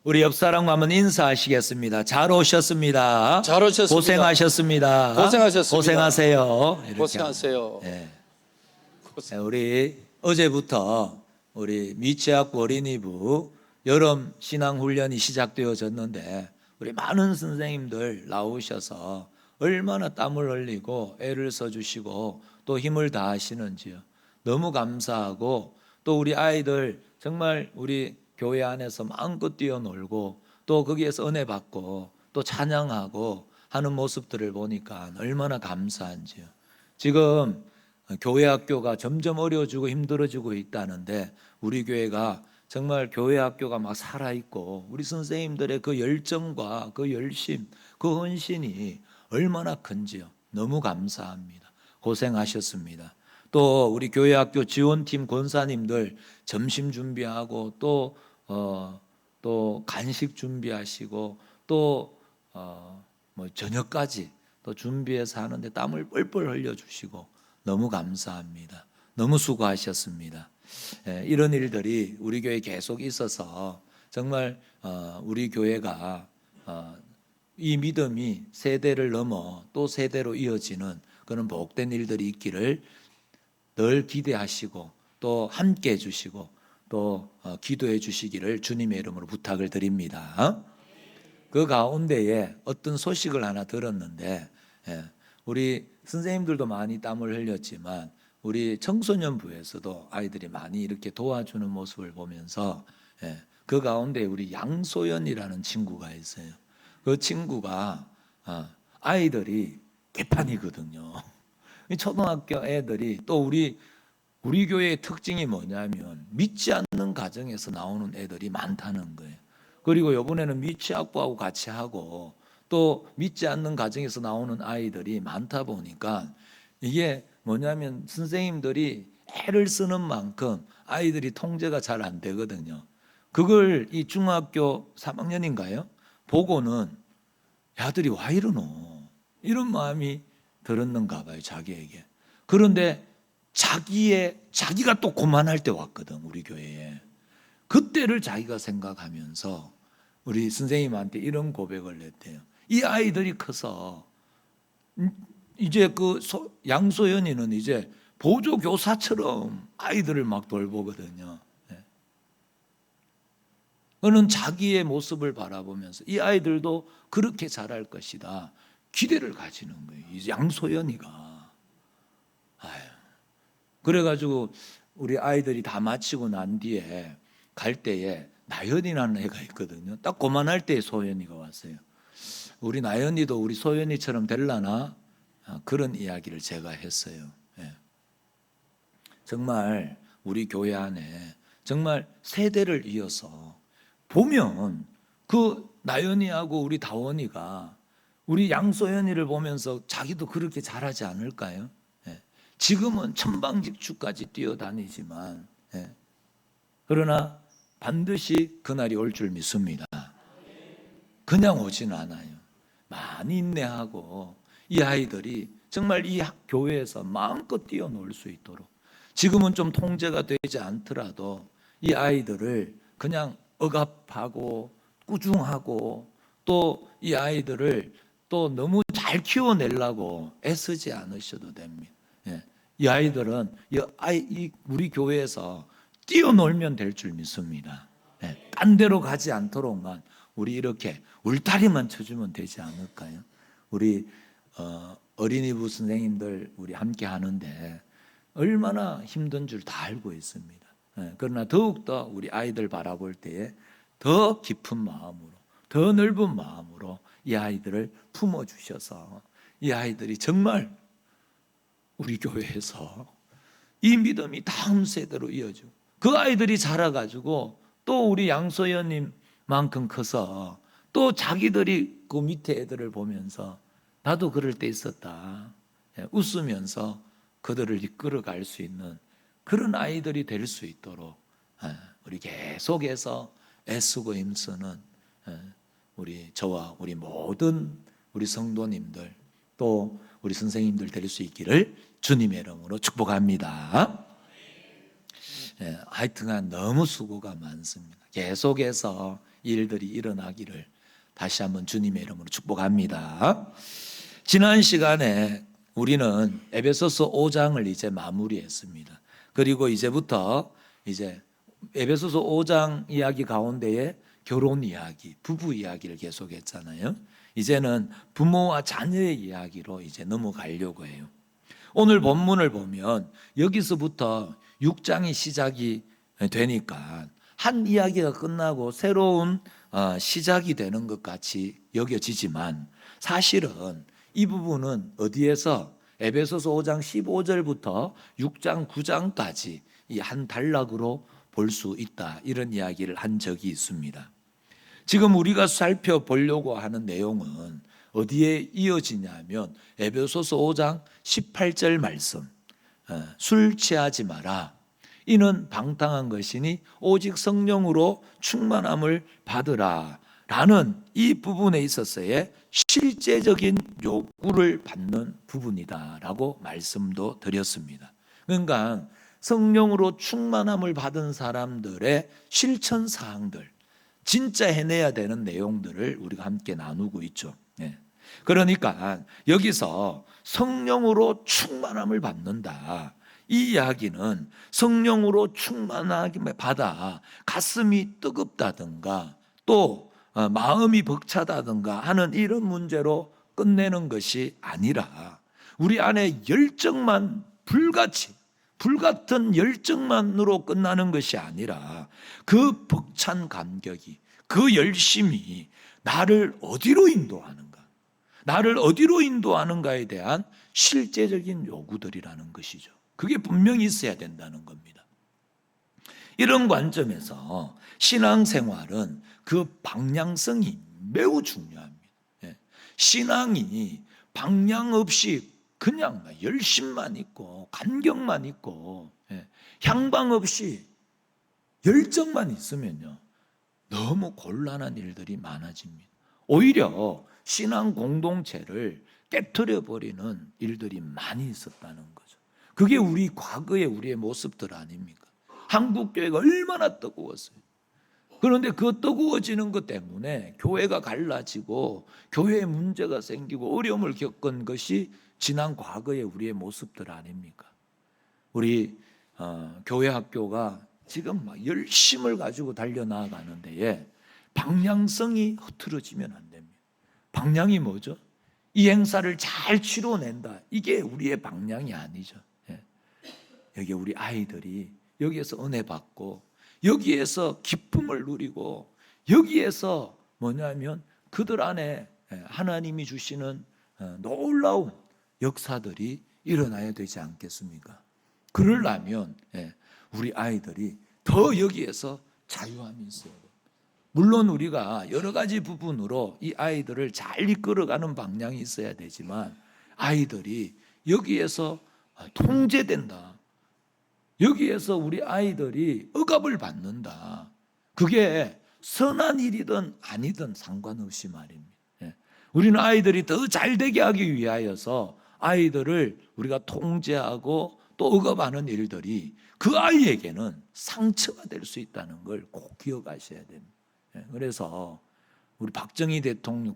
우리 옆 사람과 한번 인사하시겠습니다. 잘 오셨습니다. 잘 오셨습니다. 고생하셨습니다. 고생하셨습니다. 고생하세요. 이렇게 고생하세요. 네. 우리 어제부터 우리 미취학부 어린이부 여름 신앙훈련이 시작되어졌는데 우리 많은 선생님들 나오셔서 얼마나 땀을 흘리고 애를 써주시고 또 힘을 다하시는지요. 너무 감사하고 또 우리 아이들 정말 우리 교회 안에서 마음껏 뛰어놀고 또 거기에서 은혜 받고 또 찬양하고 하는 모습들을 보니까 얼마나 감사한지요. 지금 교회 학교가 점점 어려워지고 힘들어지고 있다는데 우리 교회가 정말 교회 학교가 막 살아있고 우리 선생님들의 그 열정과 그 열심, 그 헌신이 얼마나 큰지요. 너무 감사합니다. 고생하셨습니다. 또 우리 교회 학교 지원팀 권사님들 점심 준비하고 또 간식 준비하시고 또 저녁까지 또 준비해서 하는데 땀을 뻘뻘 흘려주시고 너무 감사합니다. 너무 수고하셨습니다. 이런 일들이 우리 교회에 계속 있어서 정말 우리 교회가 이 믿음이 세대를 넘어 또 세대로 이어지는 그런 복된 일들이 있기를 늘 기대하시고 또 함께 해주시고 또 기도해 주시기를 주님의 이름으로 부탁을 드립니다. 그 가운데에 어떤 소식을 하나 들었는데 우리 선생님들도 많이 땀을 흘렸지만 우리 청소년부에서도 아이들이 많이 이렇게 도와주는 모습을 보면서 그 가운데 우리 양소연이라는 친구가 있어요. 그 친구가 아이들이 개판이거든요. 초등학교 애들이 또 우리 교회의 특징이 뭐냐면 믿지 않는 가정에서 나오는 애들이 많다는 거예요. 그리고 이번에는 미취학부하고 같이 하고 또 믿지 않는 가정에서 나오는 아이들이 많다 보니까 이게 뭐냐면 선생님들이 애를 쓰는 만큼 아이들이 통제가 잘 안 되거든요. 그걸 이 중학교 3학년인가요? 보고는 야들이 와 이러노 이런 마음이 들었는가 봐요. 자기에게. 그런데 자기가 또 고만할 때 왔거든 우리 교회에. 그때를 자기가 생각하면서 우리 선생님한테 이런 고백을 했대요. 이 아이들이 커서 이제 그 양소연이는 이제 보조교사처럼 아이들을 막 돌보거든요. 그는 자기의 모습을 바라보면서 이 아이들도 그렇게 자랄 것이다 기대를 가지는 거예요. 이 양소연이가. 그래가지고 우리 아이들이 다 마치고 난 뒤에 갈 때에 나연이라는 애가 있거든요. 딱 그만할 때 소연이가 왔어요. 우리 나연이도 우리 소연이처럼 될라나 그런 이야기를 제가 했어요. 정말 우리 교회 안에 정말 세대를 이어서 보면 그 나연이하고 우리 다원이가 우리 양소연이를 보면서 자기도 그렇게 잘하지 않을까요? 지금은 천방직추까지 뛰어다니지만 그러나 반드시 그날이 올 줄 믿습니다. 그냥 오지는 않아요. 많이 인내하고 이 아이들이 정말 이 교회에서 마음껏 뛰어놀 수 있도록 지금은 좀 통제가 되지 않더라도 이 아이들을 그냥 억압하고 꾸중하고 또 이 아이들을 또 너무 잘 키워내려고 애쓰지 않으셔도 됩니다. 이 아이들은 우리 교회에서 뛰어놀면 될 줄 믿습니다. 딴 데로 가지 않도록만 우리 이렇게 울타리만 쳐주면 되지 않을까요? 우리 어린이부 선생님들 우리 함께 하는데 얼마나 힘든 줄 다 알고 있습니다. 그러나 더욱더 우리 아이들 바라볼 때에 더 깊은 마음으로 더 넓은 마음으로 이 아이들을 품어주셔서 이 아이들이 정말 우리 교회에서 이 믿음이 다음 세대로 이어지고 그 아이들이 자라가지고 또 우리 양소연님만큼 커서 또 자기들이 그 밑에 애들을 보면서 나도 그럴 때 있었다 웃으면서 그들을 이끌어갈 수 있는 그런 아이들이 될 수 있도록 우리 계속해서 애쓰고 힘쓰는 우리 저와 우리 모든 우리 성도님들 또 우리 선생님들 될 수 있기를 주님의 이름으로 축복합니다. 하여튼간 너무 수고가 많습니다. 계속해서 이 일들이 일어나기를 다시 한번 주님의 이름으로 축복합니다. 지난 시간에 우리는 에베소서 5장을 이제 마무리했습니다. 그리고 이제부터 이제 에베소서 5장 이야기 가운데에 결혼 이야기, 부부 이야기를 계속했잖아요. 이제는 부모와 자녀의 이야기로 이제 넘어가려고 해요. 오늘 본문을 보면 여기서부터 6장이 시작이 되니까 한 이야기가 끝나고 새로운 시작이 되는 것 같이 여겨지지만 사실은 이 부분은 어디에서 에베소서 5장 15절부터 6장 9장까지 이 한 단락으로 볼 수 있다, 이런 이야기를 한 적이 있습니다. 지금 우리가 살펴보려고 하는 내용은 어디에 이어지냐면 에베소서 5장 18절 말씀, 술 취하지 마라. 이는 방탕한 것이니 오직 성령으로 충만함을 받으라 라는 이 부분에 있어서의 실제적인 요구를 받는 부분이다 라고 말씀도 드렸습니다. 그러니까 성령으로 충만함을 받은 사람들의 실천 사항들, 진짜 해내야 되는 내용들을 우리가 함께 나누고 있죠. 그러니까 여기서 성령으로 충만함을 받는다, 이 이야기는 성령으로 충만하게 받아 가슴이 뜨겁다든가 또 마음이 벅차다든가 하는 이런 문제로 끝내는 것이 아니라 우리 안에 열정만, 불같은 열정만으로 끝나는 것이 아니라 그 벅찬 감격이, 그 열심이 나를 어디로 인도하는가, 나를 어디로 인도하는가에 대한 실제적인 요구들이라는 것이죠. 그게 분명히 있어야 된다는 겁니다. 이런 관점에서 신앙생활은 그 방향성이 매우 중요합니다. 신앙이 방향 없이 그냥 열심만 있고 간격만 있고 향방 없이 열정만 있으면요, 너무 곤란한 일들이 많아집니다. 오히려 신앙 공동체를 깨트려 버리는 일들이 많이 있었다는 거죠. 그게 우리 과거의 우리의 모습들 아닙니까? 한국 교회가 얼마나 뜨거웠어요. 그런데 그 뜨거워지는 것 때문에 교회가 갈라지고 교회에 문제가 생기고 어려움을 겪은 것이 지난 과거의 우리의 모습들 아닙니까? 우리 교회 학교가 지금 막 열심을 가지고 달려나가는 데에 방향성이 흐트러지면 안 됩니다. 방향이 뭐죠? 이 행사를 잘 치러낸다, 이게 우리의 방향이 아니죠. 여기 우리 아이들이 여기에서 은혜 받고 여기에서 기쁨을 누리고 여기에서 뭐냐면 그들 안에 하나님이 주시는 놀라운 역사들이 일어나야 되지 않겠습니까? 그러려면 우리 아이들이 더 여기에서 자유함이 있어야 돼요. 물론 우리가 여러 가지 부분으로 이 아이들을 잘 이끌어가는 방향이 있어야 되지만 아이들이 여기에서 통제된다, 여기에서 우리 아이들이 억압을 받는다, 그게 선한 일이든 아니든 상관없이 말입니다. 우리는 아이들이 더 잘되게 하기 위하여서 아이들을 우리가 통제하고 또 억압하는 일들이 그 아이에게는 상처가 될 수 있다는 걸 꼭 기억하셔야 됩니다. 그래서 우리 박정희 대통령,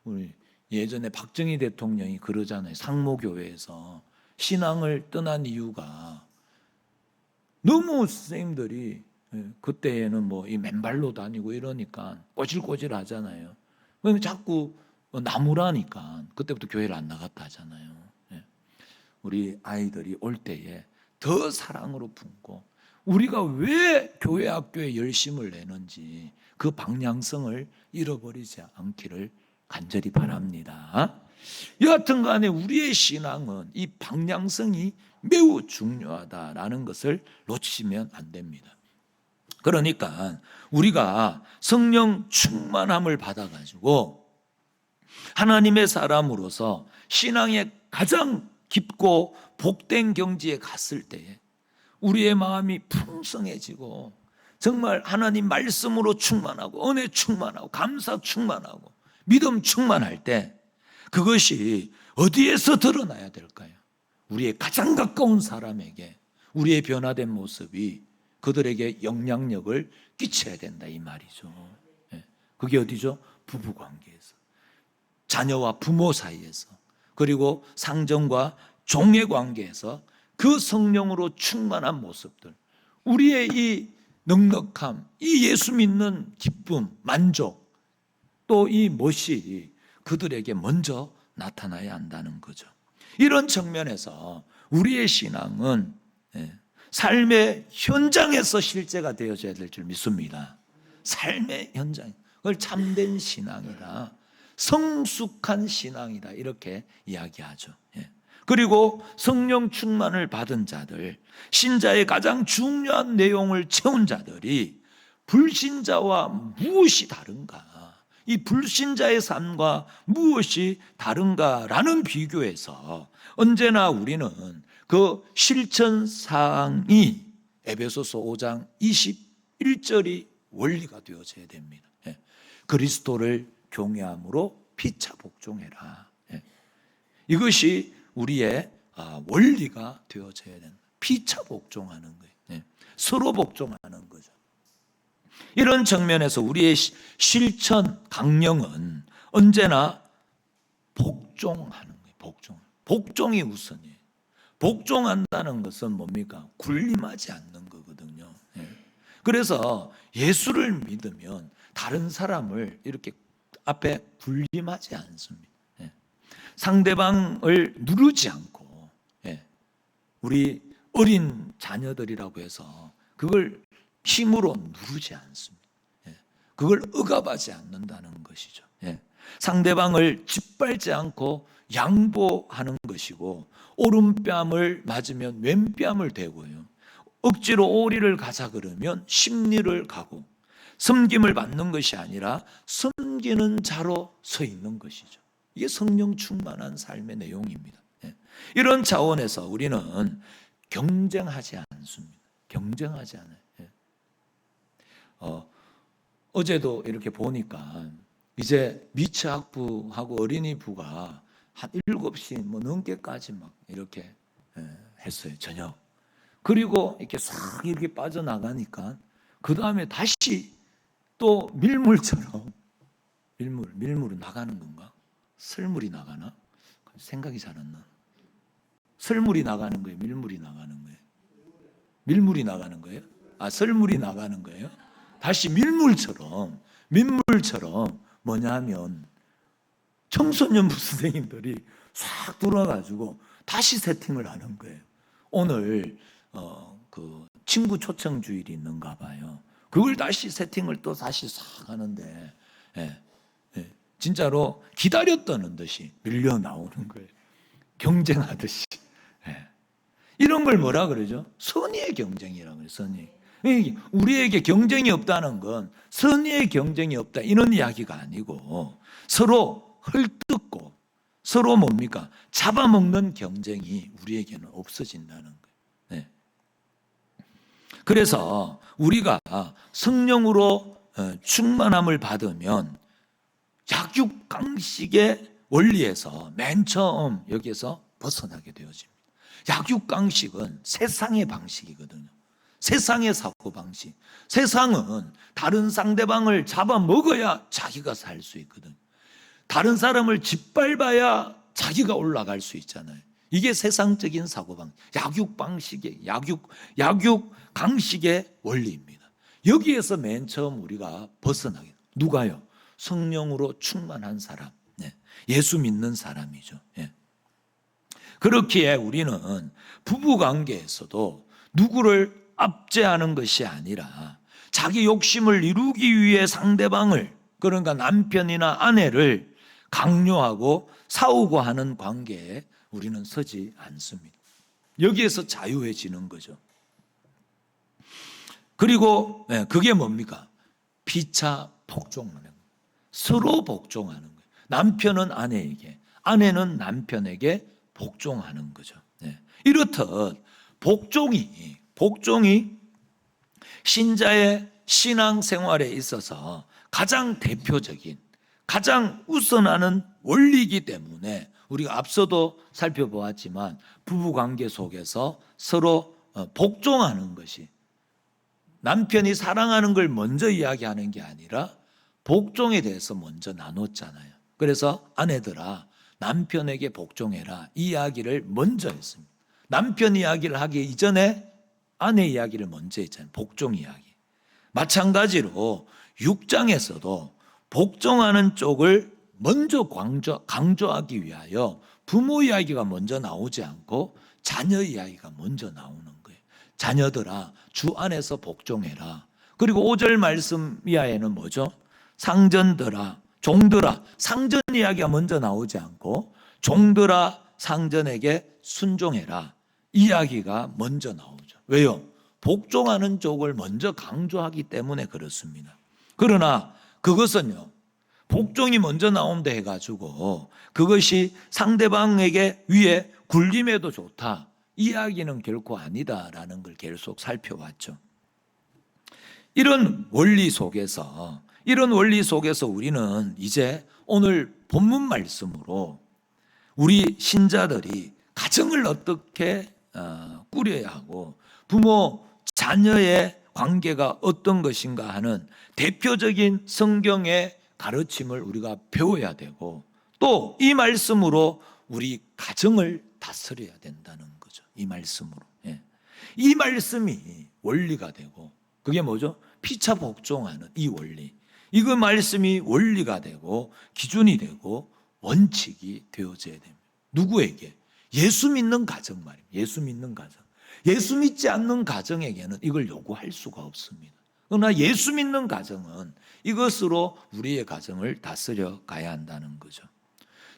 우리 예전에 박정희 대통령이 그러잖아요. 상모교회에서 신앙을 떠난 이유가 너무 선생님들이 그때에는 뭐 이 맨발로 다니고 이러니까 꼬질꼬질 하잖아요. 그러면 자꾸 나무라니까 그때부터 교회를 안 나갔다 하잖아요. 우리 아이들이 올 때에 더 사랑으로 품고 우리가 왜 교회 학교에 열심을 내는지 그 방향성을 잃어버리지 않기를 간절히 바랍니다. 여하튼 간에 우리의 신앙은 이 방향성이 매우 중요하다라는 것을 놓치시면 안 됩니다. 그러니까 우리가 성령 충만함을 받아가지고 하나님의 사람으로서 신앙의 가장 깊고 복된 경지에 갔을 때에 우리의 마음이 풍성해지고 정말 하나님 말씀으로 충만하고 은혜 충만하고 감사 충만하고 믿음 충만할 때 그것이 어디에서 드러나야 될까요? 우리의 가장 가까운 사람에게 우리의 변화된 모습이 그들에게 영향력을 끼쳐야 된다, 이 말이죠. 그게 어디죠? 부부 관계에서, 자녀와 부모 사이에서, 그리고 상정과 종의 관계에서 그 성령으로 충만한 모습들, 우리의 이 넉넉함, 이 예수 믿는 기쁨, 만족, 또 이 멋이 그들에게 먼저 나타나야 한다는 거죠. 이런 측면에서 우리의 신앙은 삶의 현장에서 실제가 되어져야 될 줄 믿습니다. 삶의 현장, 그걸 참된 신앙이다, 성숙한 신앙이다, 이렇게 이야기하죠. 그리고 성령 충만을 받은 자들, 신자의 가장 중요한 내용을 채운 자들이 불신자와 무엇이 다른가, 이 불신자의 삶과 무엇이 다른가라는 비교에서 언제나 우리는 그 실천 사항이 에베소서 5장 21절이 원리가 되어져야 됩니다. 그리스도를 경외함으로 피차 복종해라. 이것이 우리의 원리가 되어져야 된다. 피차 복종하는 거예요. 서로 복종하는 거죠. 이런 측면에서 우리의 실천 강령은 언제나 복종하는 거예요. 복종이 우선이에요. 복종한다는 것은 뭡니까? 군림하지 않는 거거든요. 그래서 예수를 믿으면 다른 사람을 이렇게 앞에 군림하지 않습니다. 상대방을 누르지 않고, 우리 어린 자녀들이라고 해서 그걸 힘으로 누르지 않습니다. 그걸 억압하지 않는다는 것이죠. 상대방을 짓밟지 않고 양보하는 것이고, 오른뺨을 맞으면 왼뺨을 대고요, 억지로 오리를 가자 그러면 십리를 가고, 섬김을 받는 것이 아니라 섬기는 자로 서 있는 것이죠. 이게 성령 충만한 삶의 내용입니다. 이런 차원에서 우리는 경쟁하지 않습니다. 경쟁하지 않아요. 어제도 이렇게 보니까 이제 미취학부하고 어린이부가 한 7시 넘게까지 막 이렇게 했어요, 저녁. 그리고 이렇게 싹 이렇게 빠져나가니까 그 다음에 다시 또 밀물처럼, 밀물은 나가는 건가? 설물이 나가나? 생각이 잘 안 나. 설물이 나가는 거예요? 밀물이 나가는 거예요? 밀물이 나가는 거예요? 설물이 나가는 거예요? 다시 민물처럼 뭐냐면 청소년부 선생님들이 싹 돌아가지고 다시 세팅을 하는 거예요. 오늘 그 친구 초청 주일이 있는가 봐요. 그걸 다시 세팅을 또 다시 싹 하는데, 진짜로 기다렸다는 듯이 밀려 나오는 거예요. 경쟁하듯이. 이런 걸 뭐라 그러죠? 선의의 경쟁이라고 그래요. 선의. 우리에게 경쟁이 없다는 건 선의의 경쟁이 없다, 이런 이야기가 아니고 서로 헐뜯고 서로 뭡니까? 잡아먹는 경쟁이 우리에게는 없어진다는 거예요. 그래서 우리가 성령으로 충만함을 받으면 약육강식의 원리에서 맨 처음 여기에서 벗어나게 되어집니다. 약육강식은 세상의 방식이거든요. 세상의 사고방식. 세상은 다른 상대방을 잡아먹어야 자기가 살 수 있거든요. 다른 사람을 짓밟아야 자기가 올라갈 수 있잖아요. 이게 세상적인 사고방식, 약육방식의, 약육강식의 원리입니다. 여기에서 맨 처음 우리가 벗어나게, 누가요? 성령으로 충만한 사람, 예수 믿는 사람이죠. 그렇기에 우리는 부부관계에서도 누구를 압제하는 것이 아니라 자기 욕심을 이루기 위해 상대방을, 그러니까 남편이나 아내를 강요하고 싸우고 하는 관계에 우리는 서지 않습니다. 여기에서 자유해지는 거죠. 그리고 그게 뭡니까? 피차 복종하는 거예요. 서로 복종하는 거예요. 남편은 아내에게, 아내는 남편에게 복종하는 거죠. 이렇듯 복종이 신자의 신앙생활에 있어서 가장 대표적인, 가장 우선하는 원리이기 때문에 우리가 앞서도 살펴보았지만 부부관계 속에서 서로 복종하는 것이, 남편이 사랑하는 걸 먼저 이야기하는 게 아니라 복종에 대해서 먼저 나눴잖아요. 그래서 아내들아 남편에게 복종해라 이 이야기를 먼저 했습니다. 남편 이야기를 하기 이전에 아내 이야기를 먼저 했잖아요. 복종 이야기. 마찬가지로 6장에서도 복종하는 쪽을 먼저 강조하기 위하여 부모 이야기가 먼저 나오지 않고 자녀 이야기가 먼저 나오는 거예요. 자녀들아 주 안에서 복종해라. 그리고 5절 말씀 이하에는 뭐죠? 상전들아 종들아 상전 이야기가 먼저 나오지 않고 종들아 상전에게 순종해라 이야기가 먼저 나오죠. 왜요? 복종하는 쪽을 먼저 강조하기 때문에 그렇습니다. 그러나 그것은요 복종이 먼저 나온다 해가지고 그것이 상대방에게 위에 굴림해도 좋다 이야기는 결코 아니다라는 걸 계속 살펴봤죠. 이런 원리 속에서 우리는 이제 오늘 본문 말씀으로 우리 신자들이 가정을 어떻게 꾸려야 하고 부모 자녀의 관계가 어떤 것인가 하는 대표적인 성경의 가르침을 우리가 배워야 되고 또 이 말씀으로 우리 가정을 다스려야 된다는 거죠. 이 말씀으로. 이 말씀이 원리가 되고 그게 뭐죠? 피차 복종하는 이 원리. 이거 말씀이 원리가 되고 기준이 되고 원칙이 되어져야 됩니다. 누구에게? 예수 믿는 가정 말입니다. 예수 믿는 가정. 예수 믿지 않는 가정에게는 이걸 요구할 수가 없습니다. 그러나 예수 믿는 가정은 이것으로 우리의 가정을 다스려 가야 한다는 거죠.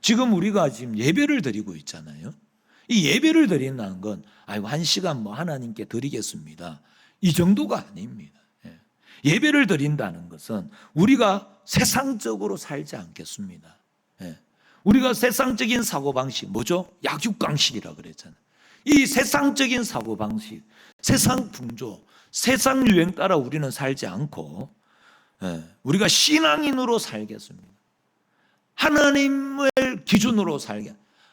지금 우리가 지금 예배를 드리고 있잖아요. 이 예배를 드린다는 건 아이고 1시간 뭐 하나님께 드리겠습니다. 이 정도가 아닙니다. 예배를 드린다는 것은 우리가 세상적으로 살지 않겠습니다. 우리가 세상적인 사고방식 뭐죠? 약육강식이라고 그랬잖아요. 이 세상적인 사고방식, 세상 풍조, 세상 유행 따라 우리는 살지 않고 우리가 신앙인으로 살겠습니다. 하나님을 기준으로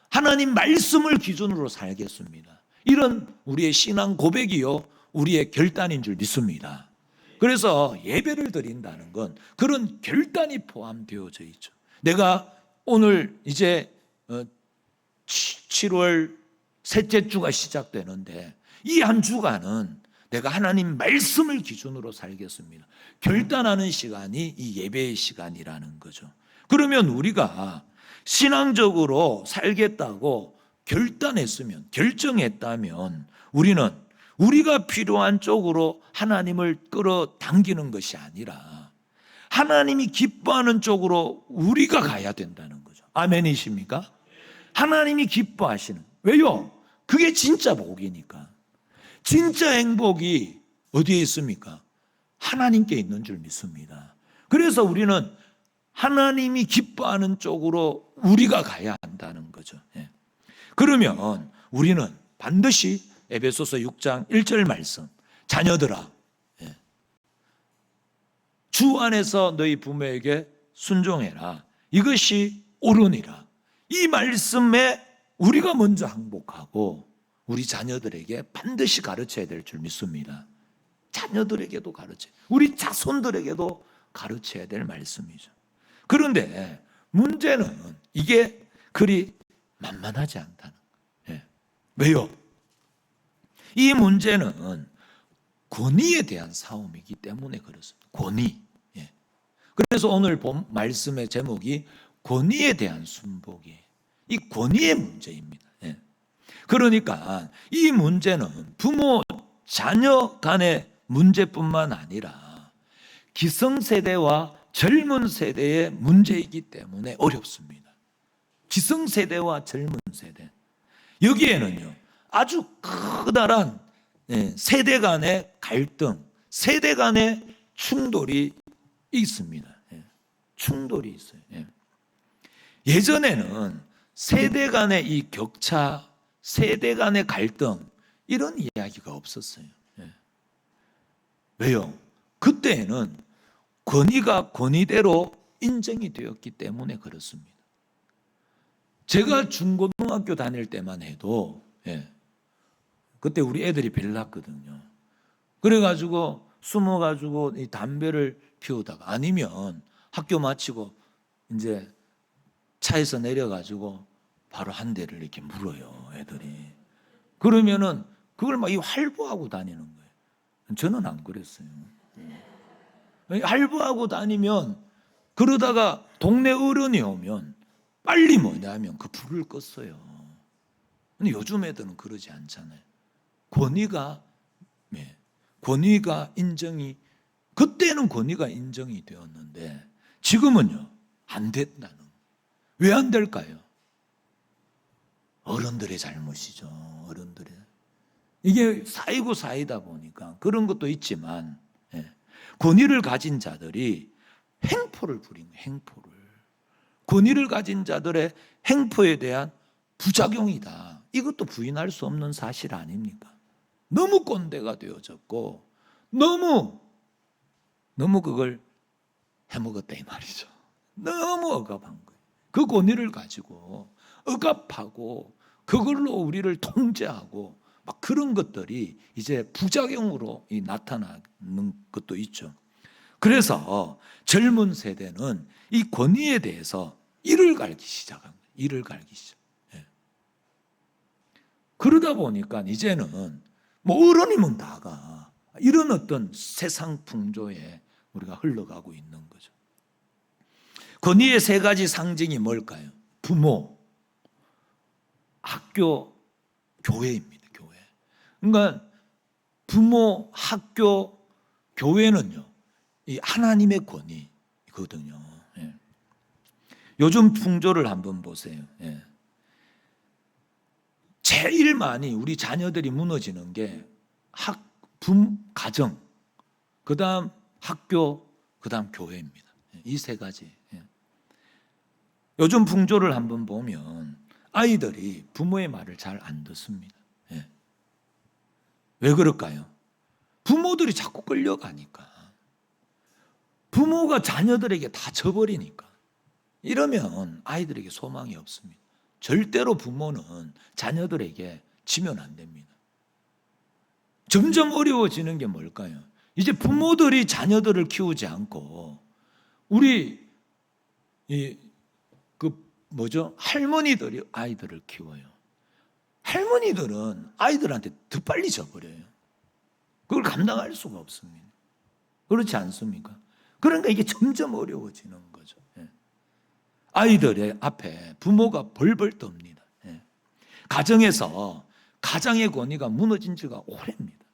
하나님 말씀을 기준으로 살겠습니다. 이런 우리의 신앙 고백이요 우리의 결단인 줄 믿습니다. 그래서 예배를 드린다는 건 그런 결단이 포함되어져 있죠. 내가 오늘 이제 7월 셋째 주가 시작되는데 이 한 주간은 내가 하나님 말씀을 기준으로 살겠습니다. 결단하는 시간이 이 예배의 시간이라는 거죠. 그러면 우리가 신앙적으로 살겠다고 결정했다면 우리는 우리가 필요한 쪽으로 하나님을 끌어당기는 것이 아니라 하나님이 기뻐하는 쪽으로 우리가 가야 된다는 거죠. 아멘이십니까? 하나님이 기뻐하시는. 왜요? 그게 진짜 복이니까. 진짜 행복이 어디에 있습니까? 하나님께 있는 줄 믿습니다. 그래서 우리는 하나님이 기뻐하는 쪽으로 우리가 가야 한다는 거죠. 그러면 우리는 반드시 에베소서 6장 1절 말씀 자녀들아 주 안에서 너희 부모에게 순종해라. 이것이 옳으니라. 이 말씀에 우리가 먼저 항복하고 우리 자녀들에게 반드시 가르쳐야 될 줄 믿습니다. 자녀들에게도 우리 자손들에게도 가르쳐야 될 말씀이죠. 그런데 문제는 이게 그리 만만하지 않다는 거예요. 왜요? 이 문제는 권위에 대한 싸움이기 때문에 그렇습니다. 권위. 그래서 오늘 본 말씀의 제목이 권위에 대한 순복이에요. 이 권위의 문제입니다. 그러니까 이 문제는 부모, 자녀 간의 문제뿐만 아니라 기성세대와 젊은 세대의 문제이기 때문에 어렵습니다. 기성세대와 젊은 세대. 여기에는요, 아주 커다란 세대 간의 갈등, 세대 간의 충돌이 있습니다. 충돌이 있어요. 예전에는 세대 간의 이 격차, 세대 간의 갈등 이런 이야기가 없었어요. 왜요? 그때는 권위가 권위대로 인정이 되었기 때문에 그렇습니다. 제가 중고등학교 다닐 때만 해도 그때 우리 애들이 별났거든요. 그래가지고 숨어가지고 이 담배를 피우다가 아니면 학교 마치고 이제 차에서 내려가지고 바로 한 대를 이렇게 물어요, 애들이. 그러면은 그걸 막 활보하고 다니는 거예요. 저는 안 그랬어요. 활보하고 다니면, 그러다가 동네 어른이 오면 빨리 뭐냐면 그 불을 껐어요. 근데 요즘 애들은 그러지 않잖아요. 권위가 인정이, 그때는 권위가 인정이 되었는데 지금은요, 안 됐다는. 왜 안 될까요? 어른들의 잘못이죠. 어른들의. 이게 쌓이고 쌓이다 보니까 그런 것도 있지만, 권위를 가진 자들이 행포를 부린 거예요. 행포를. 권위를 가진 자들의 행포에 대한 부작용이다. 이것도 부인할 수 없는 사실 아닙니까? 너무 꼰대가 되어졌고 너무 그걸 해먹었다 이 말이죠. 너무 억압한 거예요. 그 권위를 가지고 억압하고 그걸로 우리를 통제하고 막 그런 것들이 이제 부작용으로 나타나는 것도 있죠. 그래서 젊은 세대는 이 권위에 대해서 이를 갈기 시작한 거예요. 이를 갈기 시작. 그러다 보니까 이제는 뭐 어른이면 다가 이런 어떤 세상 풍조에 우리가 흘러가고 있는 거죠. 권위의 세 가지 상징이 뭘까요? 부모, 학교, 교회입니다. 교회. 그러니까 부모, 학교, 교회는요, 이 하나님의 권위거든요. 요즘 풍조를 한번 보세요. 제일 많이 우리 자녀들이 무너지는 게 가정, 그 다음 학교, 그 다음 교회입니다. 이 세 가지. 요즘 풍조를 한번 보면 아이들이 부모의 말을 잘 안 듣습니다. 왜 그럴까요? 부모들이 자꾸 끌려가니까. 부모가 자녀들에게 다 져버리니까. 이러면 아이들에게 소망이 없습니다. 절대로 부모는 자녀들에게 지면 안 됩니다. 점점 어려워지는 게 뭘까요? 이제 부모들이 자녀들을 키우지 않고 우리 할머니들이 아이들을 키워요. 할머니들은 아이들한테 더 빨리 져버려요. 그걸 감당할 수가 없습니다. 그렇지 않습니까? 그러니까 이게 점점 어려워지는 거죠. 아이들의 앞에 부모가 벌벌 떱니다. 가정에서 가장의 권위가 무너진 지가 오래입니다.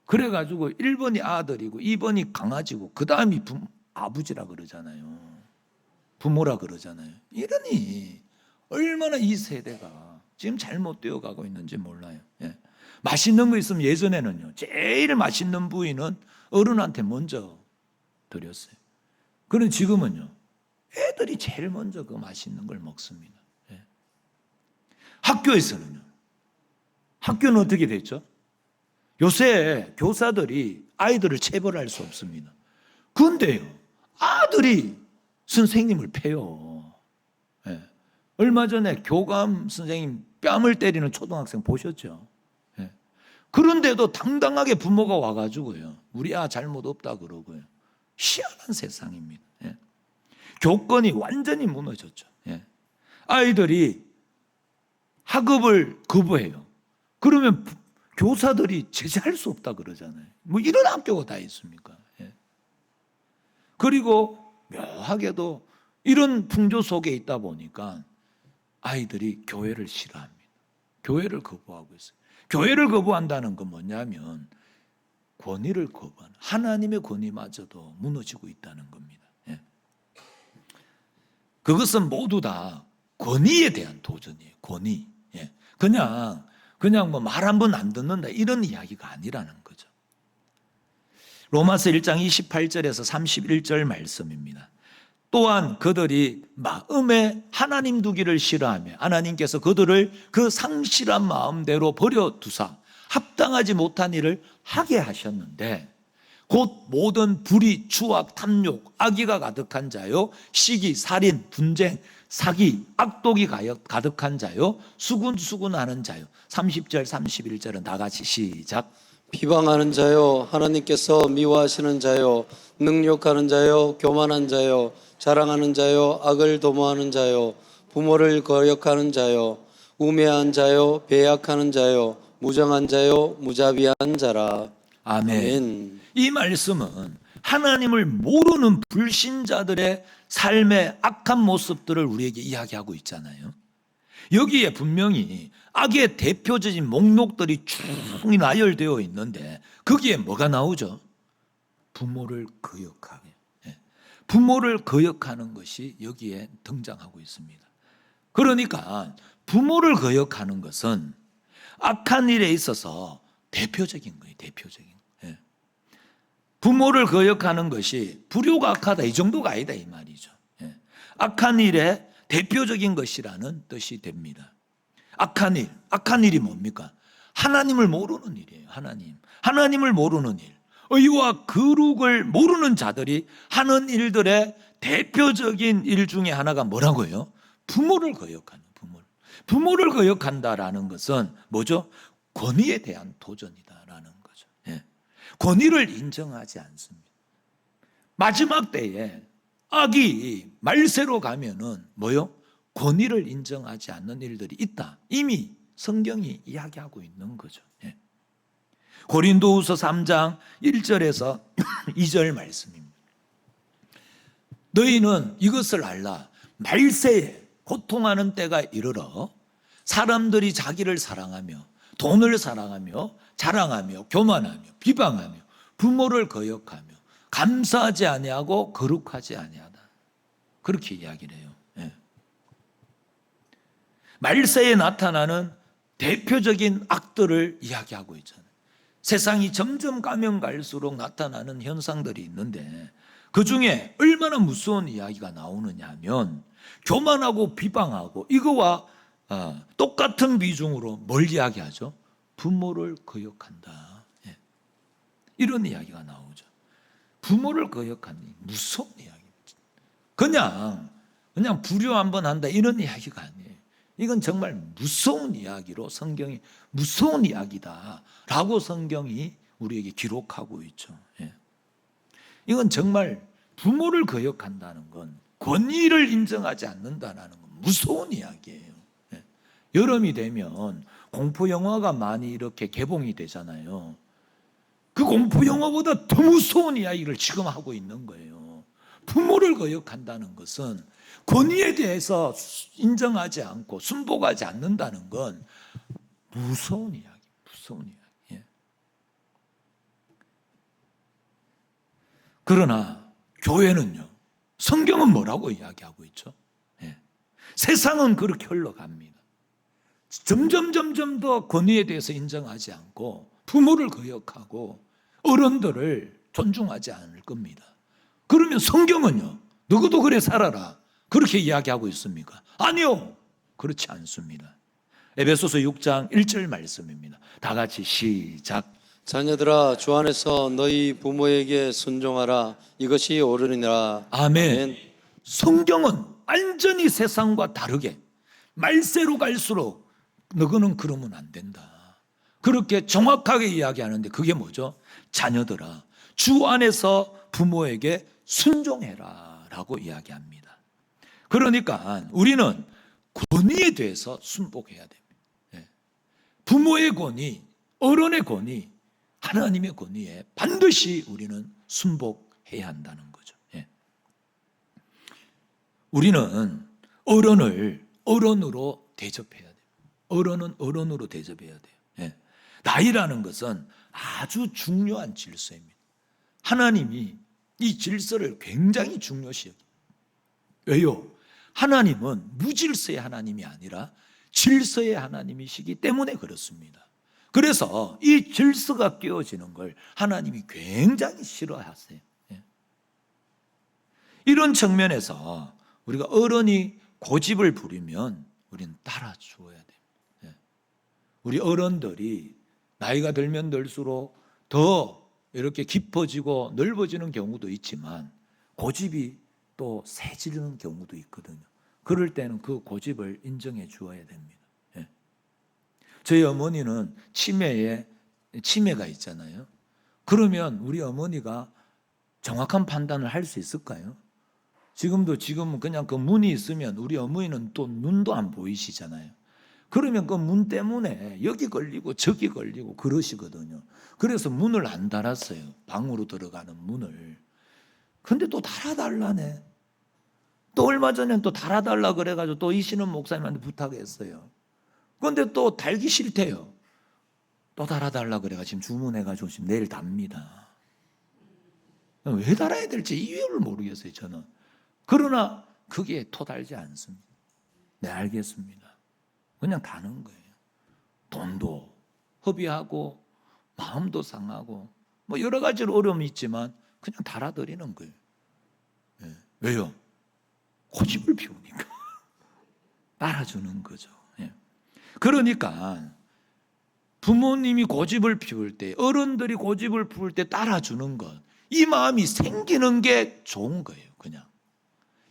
그래가지고 1번이 아들이고 2번이 강아지고 그 다음이 아버지라 그러잖아요. 부모라 그러잖아요. 이러니 얼마나 이 세대가 지금 잘못되어 가고 있는지 몰라요. 맛있는 거 있으면 예전에는요, 제일 맛있는 부위는 어른한테 먼저 드렸어요. 그런데 지금은요, 애들이 제일 먼저 그 맛있는 걸 먹습니다. 학교에서는요, 학교는 어떻게 됐죠? 요새 교사들이 아이들을 체벌할 수 없습니다. 그런데요, 아들이 선생님을 패요. 얼마 전에 교감 선생님 뺨을 때리는 초등학생 보셨죠? 그런데도 당당하게 부모가 와가지고요, 우리 잘못 없다 그러고요. 희한한 세상입니다. 교권이 완전히 무너졌죠. 아이들이 학업을 거부해요. 그러면 교사들이 제재할 수 없다 그러잖아요. 뭐 이런 학교가 다 있습니까? 그리고 묘하게도 이런 풍조 속에 있다 보니까 아이들이 교회를 싫어합니다. 교회를 거부하고 있어요. 교회를 거부한다는 건 뭐냐면 권위를 거부하는, 하나님의 권위마저도 무너지고 있다는 겁니다. 그것은 모두 다 권위에 대한 도전이에요. 권위. 그냥 뭐 말 한 번 안 듣는다 이런 이야기가 아니라는 거죠. 로마서 1장 28절에서 31절 말씀입니다. 또한 그들이 마음에 하나님 두기를 싫어하며 하나님께서 그들을 그 상실한 마음대로 버려두사 합당하지 못한 일을 하게 하셨는데 곧 모든 불의, 추악, 탐욕, 악의가 가득한 자요, 시기, 살인, 분쟁, 사기, 악독이 가득한 자요, 수군수군하는 자요. 30절, 31절은 다 같이 시작. 비방하는 자요, 하나님께서 미워하시는 자요, 능욕하는 자요, 교만한 자요, 자랑하는 자요, 악을 도모하는 자요, 부모를 거역하는 자요, 우매한 자요, 배약하는 자요, 무정한 자요, 무자비한 자라. 아멘. 아멘. 이 말씀은 하나님을 모르는 불신자들의 삶의 악한 모습들을 우리에게 이야기하고 있잖아요. 여기에 분명히 악의 대표적인 목록들이 쭉 나열되어 있는데 거기에 뭐가 나오죠? 부모를 거역하게. 예. 부모를 거역하는 것이 여기에 등장하고 있습니다. 그러니까 부모를 거역하는 것은 악한 일에 있어서 대표적인 거예요. 대표적인. 예. 부모를 거역하는 것이 불효가 악하다 이 정도가 아니다 이 말이죠. 예. 악한 일의 대표적인 것이라는 뜻이 됩니다. 악한 일이 뭡니까? 하나님을 모르는 일이에요. 하나님을 모르는 일. 의와 거룩을 모르는 자들이 하는 일들의 대표적인 일 중에 하나가 뭐라고요? 부모를 거역하는 부모를 거역한다라는 것은 뭐죠? 권위에 대한 도전이다라는 거죠. 예. 권위를 인정하지 않습니다. 마지막 때에 악이 말세로 가면은 뭐요? 권위를 인정하지 않는 일들이 있다. 이미 성경이 이야기하고 있는 거죠. 예. 고린도후서 3장 1절에서 2절 말씀입니다. 너희는 이것을 알라. 말세에 고통하는 때가 이르러 사람들이 자기를 사랑하며 돈을 사랑하며 자랑하며 교만하며 비방하며 부모를 거역하며 감사하지 아니하고 거룩하지 아니하다. 그렇게 이야기를 해요. 예. 말세에 나타나는 대표적인 악들을 이야기하고 있잖아요. 세상이 점점 가면 갈수록 나타나는 현상들이 있는데 그 중에 얼마나 무서운 이야기가 나오느냐 하면 교만하고 비방하고 이거와 똑같은 비중으로 뭘 이야기하죠? 부모를 거역한다. 예. 이런 이야기가 나오죠. 부모를 거역하니 무서운 이야기입니다. 그냥 불효 한번 한다 이런 이야기가 아니에요. 이건 정말 무서운 이야기로 성경이 무서운 이야기다라고 성경이 우리에게 기록하고 있죠. 예. 이건 정말 부모를 거역한다는 건 권위를 인정하지 않는다는 건 무서운 이야기예요. 예. 여름이 되면 공포 영화가 많이 이렇게 개봉이 되잖아요. 그 공포 영화보다 더 무서운 이야기를 지금 하고 있는 거예요. 부모를 거역한다는 것은 권위에 대해서 인정하지 않고 순복하지 않는다는 건 무서운 이야기. 예. 그러나 교회는요. 성경은 뭐라고 이야기하고 있죠? 예. 세상은 그렇게 흘러갑니다. 점점 더 권위에 대해서 인정하지 않고 부모를 거역하고 어른들을 존중하지 않을 겁니다. 그러면 성경은요. 너희도 그래 살아라. 그렇게 이야기하고 있습니까? 아니요. 그렇지 않습니다. 에베소서 6장 1절 말씀입니다. 다 같이 시작. 자녀들아 주 안에서 너희 부모에게 순종하라. 이것이 옳으니라. 아멘. 성경은 완전히 세상과 다르게 말세로 갈수록 너희는 그러면 안 된다. 그렇게 정확하게 이야기하는데 그게 뭐죠? 자녀들아 주 안에서 부모에게 순종해라 라고 이야기합니다. 그러니까 우리는 권위에 대해서 순복해야 됩니다. 예. 부모의 권위, 어른의 권위, 하나님의 권위에 반드시 우리는 순복해야 한다는 거죠. 예. 우리는 어른을 어른으로 대접해야 돼요. 어른은 어른으로 대접해야 돼요. 예. 나이라는 것은 아주 중요한 질서입니다. 하나님이 이 질서를 굉장히 중요시 여겨요. 왜요? 하나님은 무질서의 하나님이 아니라 질서의 하나님이시기 때문에 그렇습니다. 그래서 이 질서가 깨어지는 걸 하나님이 굉장히 싫어하세요. 예. 이런 측면에서 우리가 어른이 고집을 부리면 우리는 따라주어야 돼요. 예. 우리 어른들이 나이가 들면 들수록 더 이렇게 깊어지고 넓어지는 경우도 있지만 고집이 또 세지는 경우도 있거든요. 그럴 때는 그 고집을 인정해 주어야 됩니다. 예. 저희 어머니는 치매에 치매가 있잖아요. 그러면 우리 어머니가 정확한 판단을 할 수 있을까요? 지금은 그냥 그 문이 있으면 우리 어머니는 또 눈도 안 보이시잖아요. 그러면 그 문 때문에 여기 걸리고 저기 걸리고 그러시거든요. 그래서 문을 안 달았어요. 방으로 들어가는 문을. 근데 또 달아달라네. 또 얼마 전엔 또 달아달라 그래가지고 또 이신은 목사님한테 부탁했어요. 그런데 또 달기 싫대요. 또 달아달라 그래가지고 지금 주문해가지고 지금 내일 답니다. 왜 달아야 될지 이유를 모르겠어요, 저는. 그러나 그게 토달지 않습니다. 네, 알겠습니다. 그냥 다는 거예요. 돈도 허비하고 마음도 상하고 뭐 여러 가지로 어려움이 있지만 그냥 달아드리는 거예요. 네. 왜요? 고집을 피우니까 따라주는 거죠. 네. 그러니까 부모님이 고집을 피울 때, 어른들이 고집을 피울 때 따라주는 것, 이 마음이 생기는 게 좋은 거예요. 그냥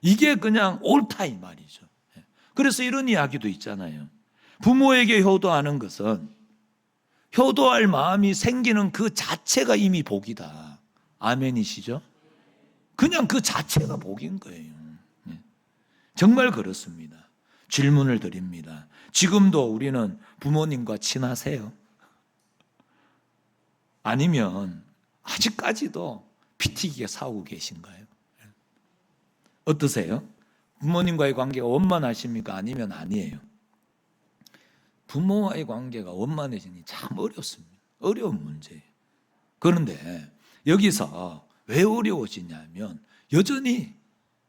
이게 그냥 옳다 이 말이죠. 네. 그래서 이런 이야기도 있잖아요. 부모에게 효도하는 것은 효도할 마음이 생기는 그 자체가 이미 복이다. 아멘이시죠? 그냥 그 자체가 복인 거예요. 정말 그렇습니다. 질문을 드립니다. 지금도 우리는 부모님과 친하세요? 아니면 아직까지도 피튀기게 싸우고 계신가요? 어떠세요? 부모님과의 관계가 원만하십니까? 아니면 아니에요? 부모와의 관계가 원만해지니 참 어렵습니다. 어려운 문제예요. 그런데 여기서 왜 어려워지냐면 여전히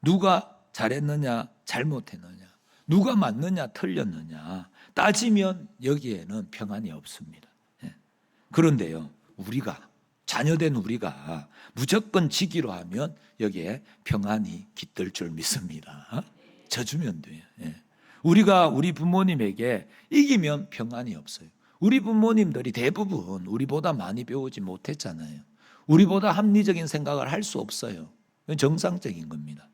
누가 잘했느냐 잘못했느냐 누가 맞느냐 틀렸느냐 따지면 여기에는 평안이 없습니다. 그런데요, 우리가 자녀된 우리가 무조건 지기로 하면 여기에 평안이 깃들 줄 믿습니다. 져주면 돼요. 우리가 우리 부모님에게 이기면 평안이 없어요. 우리 부모님들이 대부분 우리보다 많이 배우지 못했잖아요. 우리보다 합리적인 생각을 할 수 없어요. 정상적인 겁니다.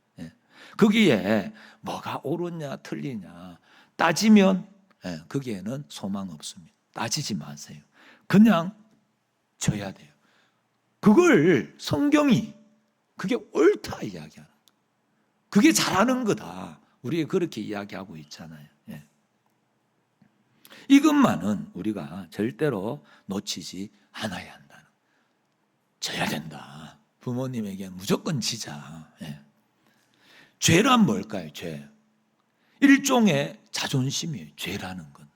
거기에 뭐가 옳으냐 틀리냐 따지면 거기에는 소망 없습니다. 따지지 마세요. 그냥 져야 돼요. 그걸 성경이 그게 옳다 이야기하는 거예요. 그게 잘하는 거다. 우리가 그렇게 이야기하고 있잖아요. 이것만은 우리가 절대로 놓치지 않아야 한다는. 져야 된다. 부모님에게 무조건 지자. 죄란 뭘까요? 죄. 일종의 자존심이에요. 죄라는 건.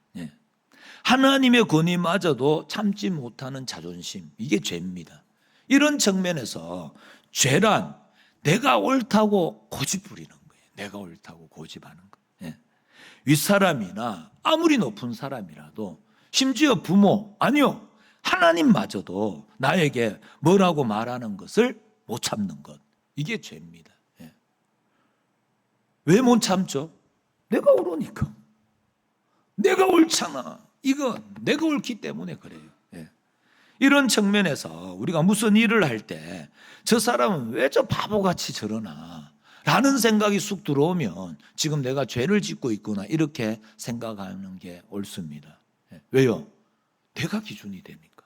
하나님의 권위마저도 참지 못하는 자존심. 이게 죄입니다. 이런 측면에서 죄란 내가 옳다고 고집 부리는 거예요. 내가 옳다고 고집하는 거. 윗사람이나 아무리 높은 사람이라도 심지어 부모, 아니요, 하나님마저도 나에게 뭐라고 말하는 것을 못 참는 것. 이게 죄입니다. 왜 못 참죠? 내가 옳으니까. 내가 옳잖아. 이거 내가 옳기 때문에 그래요. 이런 측면에서 우리가 무슨 일을 할 때 저 사람은 왜 저 바보같이 저러나 라는 생각이 쑥 들어오면 지금 내가 죄를 짓고 있구나 이렇게 생각하는 게 옳습니다. 왜요? 내가 기준이 됩니까?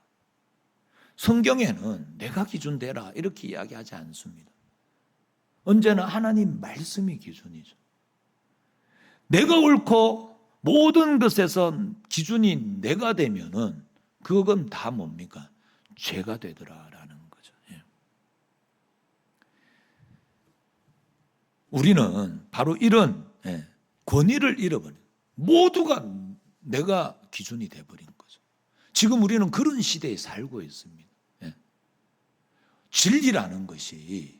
성경에는 내가 기준 되라 이렇게 이야기하지 않습니다. 언제나 하나님 말씀이 기준이죠. 내가 옳고 모든 것에서 기준이 내가 되면은 그건 다 뭡니까? 죄가 되더라라는 거죠. 우리는 바로 이런 권위를 잃어버린 모두가 내가 기준이 돼버린 거죠. 지금 우리는 그런 시대에 살고 있습니다. 진리라는 것이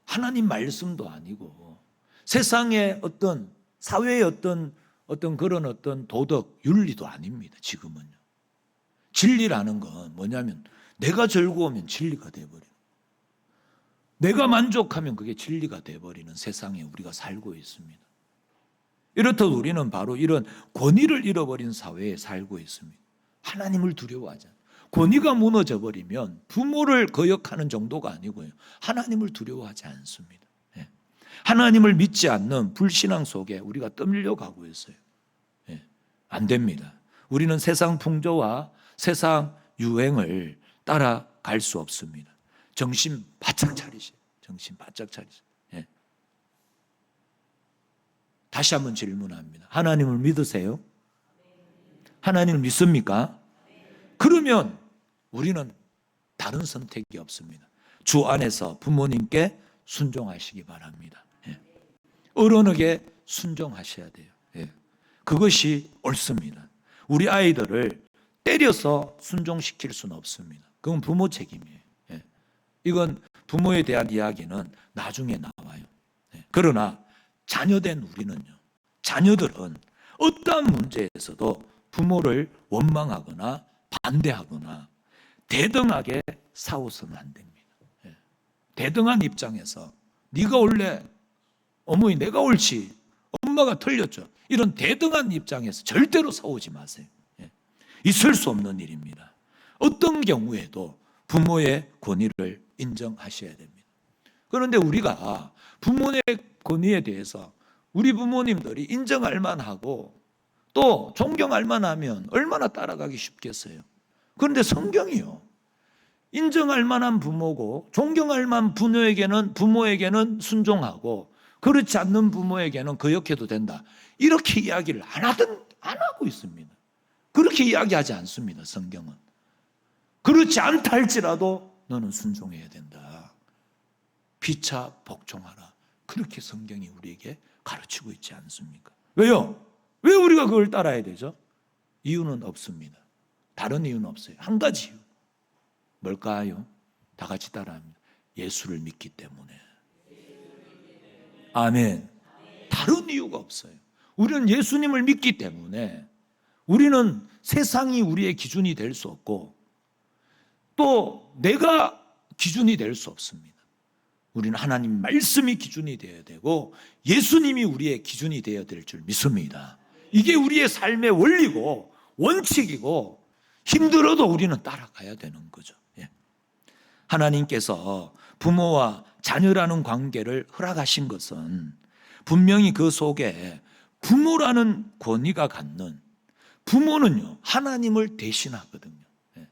하나님 말씀도 아니고 세상의 어떤 사회의 어떤 그런 어떤 도덕 윤리도 아닙니다. 지금은요. 진리라는 건 뭐냐면 내가 즐거우면 진리가 돼버리는, 내가 만족하면 그게 진리가 돼버리는 세상에 우리가 살고 있습니다. 이렇듯 우리는 바로 이런 권위를 잃어버린 사회에 살고 있습니다. 하나님을 두려워하지 않아요. 권위가 무너져 버리면 부모를 거역하는 정도가 아니고요, 하나님을 두려워하지 않습니다. 하나님을 믿지 않는 불신앙 속에 우리가 떠밀려가고 있어요. 안 됩니다. 우리는 세상 풍조와 세상 유행을 따라갈 수 없습니다. 정신 바짝 차리세요. 정신 바짝 차리세요. 예. 다시 한번 질문합니다. 하나님을 믿으세요? 하나님을 믿습니까? 그러면 우리는 다른 선택이 없습니다. 주 안에서 부모님께 순종하시기 바랍니다. 예. 어른에게 순종하셔야 돼요. 예. 그것이 옳습니다. 우리 아이들을 때려서 순종시킬 수는 없습니다. 그건 부모 책임이에요. 예. 이건 부모에 대한 이야기는 나중에 나와요. 예. 그러나 자녀된 우리는요, 자녀들은 어떠한 문제에서도 부모를 원망하거나 반대하거나 대등하게 싸워서는 안 됩니다. 예. 대등한 입장에서 네가 원래 어머니 내가 옳지 엄마가 틀렸죠. 이런 대등한 입장에서 절대로 싸우지 마세요. 예. 있을 수 없는 일입니다. 어떤 경우에도 부모의 권위를 인정하셔야 됩니다. 그런데 우리가 부모의 권위에 대해서 우리 부모님들이 인정할 만하고 또 존경할 만하면 얼마나 따라가기 쉽겠어요. 그런데 성경이요, 인정할 만한 부모고 존경할 만한 부모에게는 순종하고 그렇지 않는 부모에게는 거역해도 된다, 이렇게 이야기를 안 하고 있습니다. 그렇게 이야기하지 않습니다. 성경은 그렇지 않다 할지라도 너는 순종해야 된다, 피차 복종하라, 그렇게 성경이 우리에게 가르치고 있지 않습니까? 왜요? 왜 우리가 그걸 따라야 되죠? 이유는 없습니다. 다른 이유는 없어요. 한 가지 이유. 뭘까요? 다 같이 따라합니다. 예수를 믿기 때문에. 아멘. 다른 이유가 없어요. 우리는 예수님을 믿기 때문에 우리는 세상이 우리의 기준이 될 수 없고 또 내가 기준이 될 수 없습니다. 우리는 하나님 말씀이 기준이 되어야 되고 예수님이 우리의 기준이 되어야 될 줄 믿습니다. 이게 우리의 삶의 원리고 원칙이고 힘들어도 우리는 따라가야 되는 거죠. 예. 하나님께서 부모와 자녀라는 관계를 허락하신 것은 분명히 그 속에 부모라는 권위가 갖는, 부모는요 하나님을 대신하거든요. 예.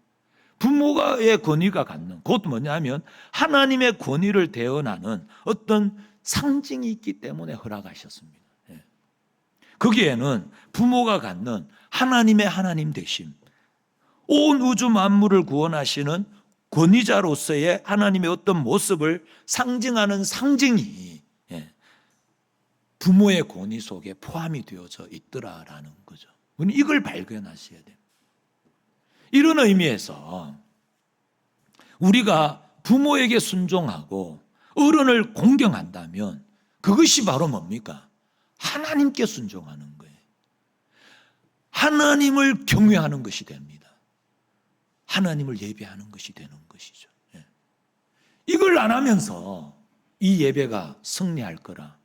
부모의 권위가 갖는, 곧 뭐냐면 하나님의 권위를 대언하는 어떤 상징이 있기 때문에 허락하셨습니다. 예. 거기에는 부모가 갖는 하나님의 하나님 되심, 온 우주 만물을 구원하시는 권위자로서의 하나님의 어떤 모습을 상징하는 상징이 부모의 권위 속에 포함이 되어져 있더라라는 거죠. 우리는 이걸 발견하셔야 돼요. 이런 의미에서 우리가 부모에게 순종하고 어른을 공경한다면 그것이 바로 뭡니까? 하나님께 순종하는 거예요. 하나님을 경외하는 것이 됩니다. 하나님을 예배하는 것이 되는 것이죠. 예. 이걸 안 하면서 이 예배가 승리할 거라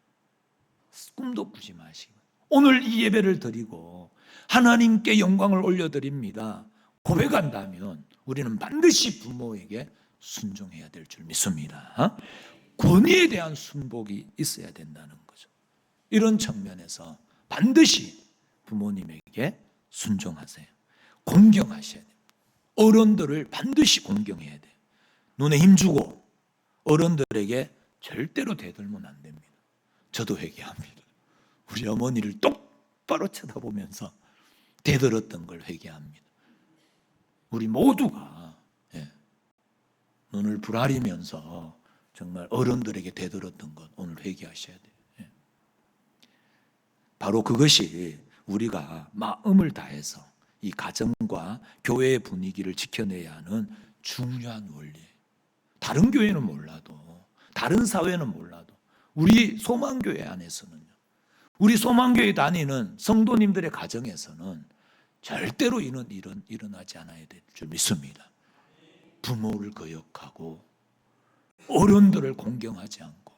꿈도 꾸지 마시고, 오늘 이 예배를 드리고 하나님께 영광을 올려드립니다 고백한다면 우리는 반드시 부모에게 순종해야 될 줄 믿습니다. 권위에 대한 순복이 있어야 된다는 거죠. 이런 측면에서 반드시 부모님에게 순종하세요. 공경하셔야 돼요. 어른들을 반드시 공경해야 돼요. 눈에 힘주고 어른들에게 절대로 대들면 안 됩니다. 저도 회개합니다. 우리 어머니를 똑바로 쳐다보면서 대들었던 걸 회개합니다. 우리 모두가 눈을 부라리면서 정말 어른들에게 대들었던 것 오늘 회개하셔야 돼요. 바로 그것이 우리가 마음을 다해서 이 가정과 교회의 분위기를 지켜내야 하는 중요한 원리예요. 다른 교회는 몰라도, 다른 사회는 몰라도 우리 소망교회 안에서는요, 우리 소망교회 다니는 성도님들의 가정에서는 절대로 이런 일은 일어나지 않아야 될 줄 믿습니다. 부모를 거역하고 어른들을 공경하지 않고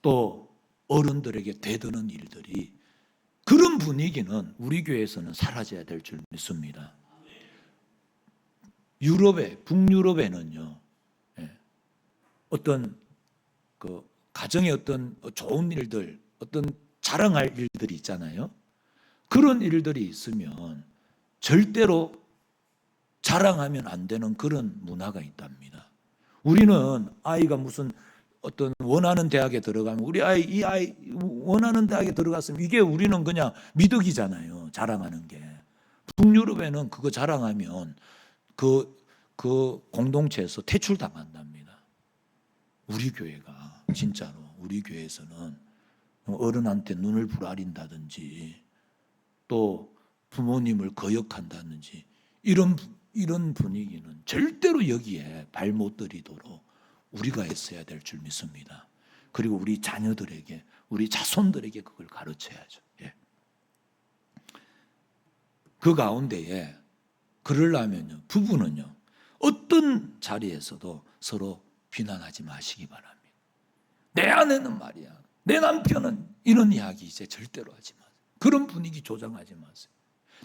또 어른들에게 대드는 일들이, 그런 분위기는 우리 교회에서는 사라져야 될 줄 믿습니다. 북유럽에는요, 어떤 그 가정의 어떤 좋은 일들, 어떤 자랑할 일들이 있잖아요. 그런 일들이 있으면 절대로 자랑하면 안 되는 그런 문화가 있답니다. 우리는 아이가 무슨 어떤 원하는 대학에 들어가면 우리 이 아이 원하는 대학에 들어갔으면 이게 우리는 그냥 미덕이잖아요. 자랑하는 게. 북유럽에는 그거 자랑하면 그 공동체에서 퇴출당한답니다. 우리 교회가 진짜로 우리 교회에서는 어른한테 눈을 부라린다든지 또 부모님을 거역한다든지 이런 분위기는 절대로 여기에 발 못 들이도록 우리가 했어야 될 줄 믿습니다. 그리고 우리 자녀들에게 우리 자손들에게 그걸 가르쳐야죠. 예. 그 가운데에 그러려면요 부부는요 어떤 자리에서도 서로 비난하지 마시기 바랍니다. 내 아내는 말이야, 내 남편은 이런 이야기 이제 절대로 하지 마세요. 그런 분위기 조장하지 마세요.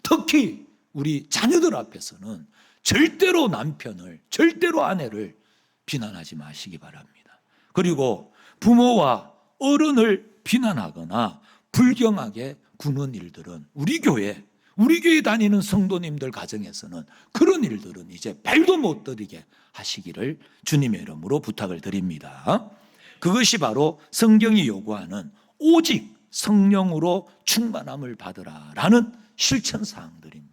특히 우리 자녀들 앞에서는 절대로 남편을, 절대로 아내를 비난하지 마시기 바랍니다. 그리고 부모와 어른을 비난하거나 불경하게 구는 일들은 우리 교회 다니는 성도님들 가정에서는 그런 일들은 이제 발도 못 들이게 하시기를 주님의 이름으로 부탁을 드립니다. 그것이 바로 성경이 요구하는 오직 성령으로 충만함을 받으라라는 실천 사항들입니다.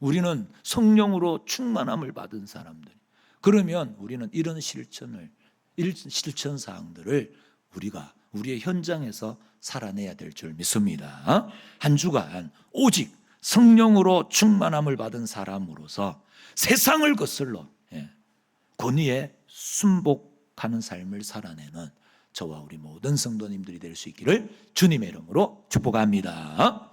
우리는 성령으로 충만함을 받은 사람들. 그러면 우리는 이런 실천 사항들을 우리가 우리의 현장에서 살아내야 될 줄 믿습니다. 한 주간 오직 성령으로 충만함을 받은 사람으로서 세상을 거슬러 권위에 순복하는 삶을 살아내는 저와 우리 모든 성도님들이 될 수 있기를 주님의 이름으로 축복합니다.